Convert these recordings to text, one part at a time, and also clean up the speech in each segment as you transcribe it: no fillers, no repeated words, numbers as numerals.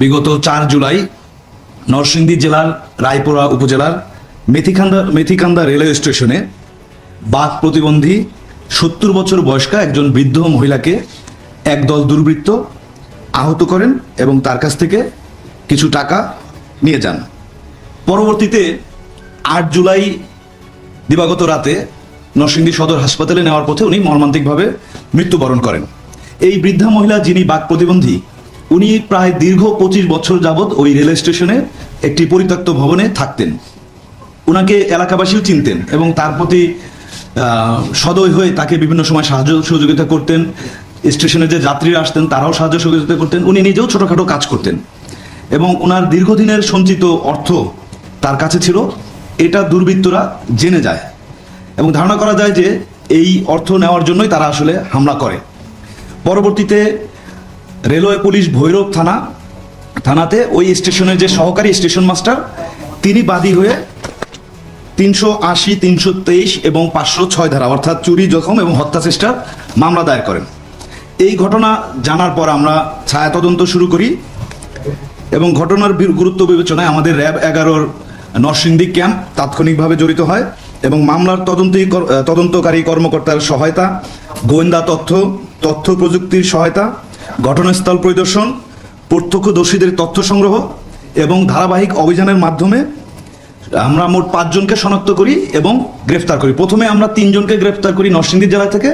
বিগত 4 জুলাই নরসিংদী জেলার রায়পুরা উপজেলার মেথিকান্দা রেলওয়ে স্টেশনে বাক প্রতিবন্ধী 70 বছর বয়স্কা একজন বৃদ্ধ মহিলাকে একদল দুর্বৃত্ত আহত করেন এবং তার কাছ থেকে কিছু টাকা নিয়ে যান। পরবর্তীতে 8 জুলাই দিবাগত রাতে নরসিংদী সদর হাসপাতালে নেওয়ার পথে উনি মর্মান্তিকভাবে মৃত্যুবরণ করেন। এই বৃদ্ধা মহিলা যিনি বাক প্রতিবন্ধী, উনি প্রায় দীর্ঘ 25 বছর যাবৎ ওই রেল স্টেশনে একটি পরিত্যক্ত ভবনে থাকতেন। ওনাকে এলাকাবাসীও চিনতেন এবং তার প্রতি সদয় হয়ে তাকে বিভিন্ন সময় সাহায্য সহযোগিতা করতেন। স্টেশনে যে যাত্রীরা আসতেন তারাও সাহায্য সহযোগিতা করতেন। উনি নিজেও ছোটোখাটো কাজ করতেন এবং ওনার দীর্ঘদিনের সঞ্চিত অর্থ তার কাছে ছিল। এটা দুর্বৃত্তরা জেনে যায় এবং ধারণা করা যায় যে এই অর্থ নেওয়ার জন্যই তারা আসলে হামলা করে। পরবর্তীতে রেলওয়ে পুলিশ ভৈরব থানাতে ওই স্টেশনের যে সহকারী স্টেশন মাস্টার, তিনি বাদী হয়ে 380, 323 এবং 506 ধারা অর্থাৎ চুরি, জখম এবং হত্যা চেষ্টার মামলা দায়ের করেন। এই ঘটনা জানার পর আমরা ছায়া তদন্ত শুরু করি এবং ঘটনার গুরুত্ব বিবেচনায় আমাদের র্যাব 11 নরসিংদী ক্যাম্প তাৎক্ষণিকভাবে জড়িত হয় এবং মামলার তদন্তকারী কর্মকর্তার সহায়তা, গোয়েন্দা তথ্য প্রযুক্তির সহায়তা, ঘটনাস্থল পরিদর্শন, প্রত্যক্ষদর্শীদের তথ্য সংগ্রহ এবং ধারাবাহিক অভিযানের মাধ্যমে আমরা মোট 5 জনকে শনাক্ত করি এবং গ্রেফতার করি। প্রথমে আমরা 3 জনকে গ্রেফতার করি নরসিংদী জেলা থেকে।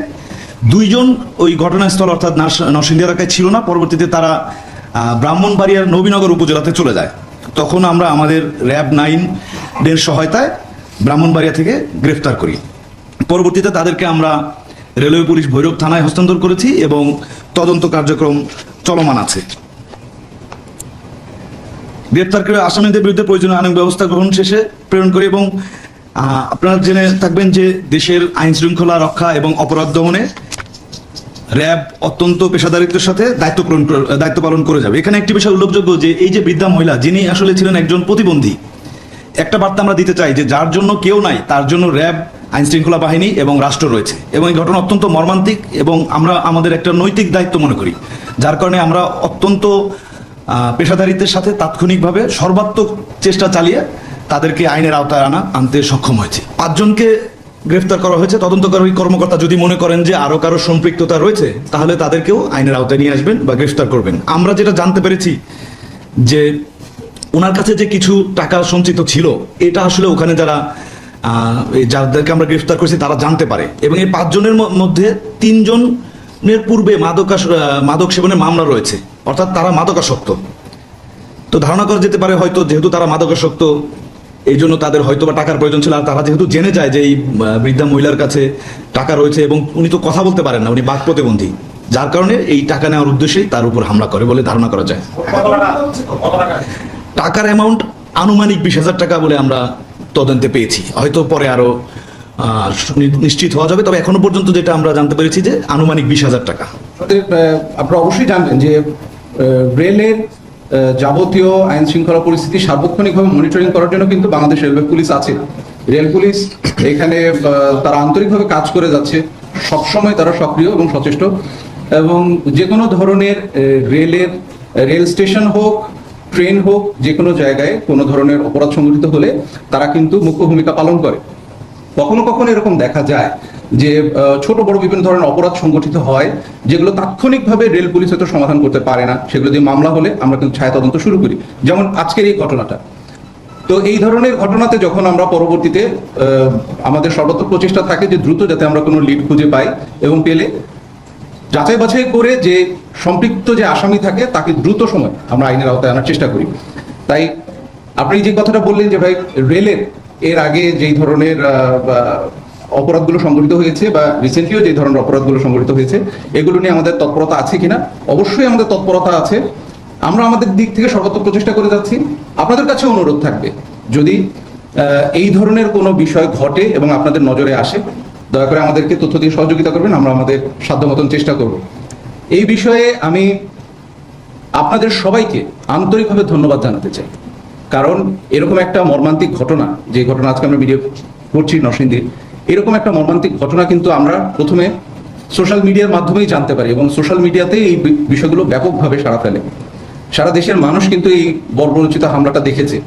2 জন ওই ঘটনাস্থল অর্থাৎ নরসিংদী এলাকায় ছিল না। পরবর্তীতে তারা ব্রাহ্মণবাড়িয়ার নবীনগর উপজেলাতে চলে যায়। তখন আমরা আমাদের র্যাব 9 এর সহায়তায় ব্রাহ্মণবাড়িয়া থেকে গ্রেফতার করি। পরবর্তীতে তাদেরকে আমরা রেলওয়ে পুলিশ ভৈরব থানায় হস্তান্তর করেছি এবং তদন্ত কার্যক্রম চলমান আছে। গ্রেপ্তারকৃত আসামিদের বিরুদ্ধে প্রয়োজনীয় আইন ব্যবস্থা গ্রহণ শেষে প্রেরণ করি এবং আপনারা জেনে থাকবেন যে দেশের আইন শৃঙ্খলা রক্ষা এবং অপরাধ দমনে র্যাব অত্যন্ত পেশাদারিত্বের সাথে দায়িত্ব পালন করে যাবে। এখানে একটি বিষয় উল্লেখযোগ্য যে এই যে বৃদ্ধা মহিলা, যিনি আসলে ছিলেন একজন প্রতিবন্ধী, একটা বার্তা আমরা দিতে চাই যে যার জন্য কেউ নাই তার জন্য র্যাব, আইন শৃঙ্খলা বাহিনী এবং রাষ্ট্র রয়েছে। এবং এই ঘটনা অত্যন্ত মর্মান্তিক এবং আমরা আমাদের একটা নৈতিক দায়িত্ব মনে করি, যার কারণে আমরা অত্যন্ত পেশাদারিত্বের সাথে তাৎক্ষণিকভাবে সর্বাত্মক চেষ্টা চালিয়ে তাদেরকে আইনের আওতায় আনতে সক্ষম হয়েছে। 5 জনকে গ্রেফতার করা হয়েছে। তদন্তকারী কর্মকর্তা যদি মনে করেন যে আরো কারো সম্পৃক্ততা রয়েছে, তাহলে তাদেরকেও আইনের আওতায় নিয়ে আসবেন বা গ্রেফতার করবেন। আমরা যেটা জানতে পেরেছি যে ওনার কাছে যে কিছু টাকা সঞ্চিত ছিল, এটা আসলে ওখানে যাদেরকে আমরা গ্রেফতার করেছি তারা জানতে পারে এবং এই 5 জনের মধ্যে 3 জনের পূর্বে মাদক সেবনের মামলা রয়েছে, অর্থাৎ তারা মাদকাসক্ত। তো ধারণা করা যেতে পারে হয়তো যেহেতু তারা মাদকাসক্ত, এই জন্য তাদের হয়তো বা টাকার প্রয়োজন ছিল। আর তারা যেহেতু জেনে যায় যে এই বৃদ্ধা মহিলার কাছে টাকা রয়েছে এবং উনি তো কথা বলতে পারেন না, উনি বাক প্রতিবন্ধী, যার কারণে এই টাকা নেওয়ার উদ্দেশ্যেই তার উপর হামলা করে বলে ধারণা করা যায়। টাকার অ্যামাউন্ট আনুমানিক 20,000 টাকা বলে আমরা তদন্তে পেয়েছি। হয়তো পরে আরো নিশ্চিত হওয়া যাবে, তবে এখনো পর্যন্ত যেটা আমরা জানতে পেরেছি যে আনুমানিক 20,000 টাকা। আপনারা অবশ্যই জানবেন যে রেলের যাবতীয় আইন শৃঙ্খলা পরিস্থিতি সার্বক্ষণিকভাবে মনিটরিং করার জন্য কিন্তু বাংলাদেশ রেলওয়ে পুলিশ আছে। রেল পুলিশ এখানে তারা আন্তরিকভাবে কাজ করে যাচ্ছে, সবসময় তারা সক্রিয় এবং সচেষ্ট এবং যে কোনো ধরনের রেল স্টেশন হোক, ট্রেন হোক, যে কোনো জায়গায় কোনো ধরনের অপরাধ সংঘটিত হলে তারা কিন্তু মুখ্য ভূমিকা পালন করে। কখনো কখনো এরকম দেখা যায় যে ছোট বড় বিভিন্ন ধরনের অপরাধ সংগঠিত হয়, যেগুলো তাৎক্ষণিকভাবে রেল পুলিশ হয়তো সমাধান করতে পারে না। সেগুলো দিয়ে মামলা হলে আমরা কিন্তু ছায়া তদন্ত শুরু করি, যেমন আজকের এই ঘটনাটা। তো এই ধরনের ঘটনাতে যখন আমরা পরবর্তীতে আমাদের সর্বোচ্চ প্রচেষ্টা থাকে যে দ্রুত যাতে আমরা কোনো লিড খুঁজে পাই এবং পেলে যাচাই বাছাই করে যে সম্পৃক্ত যে আসামি থাকে তাকে দ্রুত সময় আমরা আইনের আওতায় আনার চেষ্টা করি। তাই আপনি যে কথাটা বললেন যে ভাই রেলের এর আগে যেই ধরনের অপরাধগুলো সংঘটিত হয়েছে বা রিসেন্টলিও যে ধরনের অপরাধগুলো সংঘটিত হয়েছে, এগুলো নিয়ে আমাদের তৎপরতা আছে কিনা? অবশ্যই আমাদের তৎপরতা আছে। আমরা আমাদের দিক থেকে সর্বোত্তম প্রচেষ্টা করে যাচ্ছি। আপনাদের কাছে অনুরোধ থাকবে, যদি এই ধরনের কোনো বিষয় ঘটে এবং আপনাদের নজরে আসে, দয়া করে আমাদেরকে তথ্য দিয়ে সহযোগিতা করবেন, আমরা আমাদের সাধ্য মতন চেষ্টা করব। এই বিষয়ে আমি আপনাদের সবাইকে আন্তরিকভাবে ধন্যবাদ জানাতে চাই, কারণ এরকম একটা মর্মান্তিক ঘটনা, যে ঘটনা আজকে আমরা ভিডিও করছি নরসিংদীর, এরকম একটা মর্মান্তিক ঘটনা কিন্তু আমরা প্রথমে সোশ্যাল মিডিয়ার মাধ্যমেই জানতে পারি এবং সোশ্যাল মিডিয়াতে এই বিষয়গুলো ব্যাপকভাবে সাড়া ফেলে। সারা দেশের মানুষ কিন্তু এই বর্বরোচিত হামলাটা দেখেছে।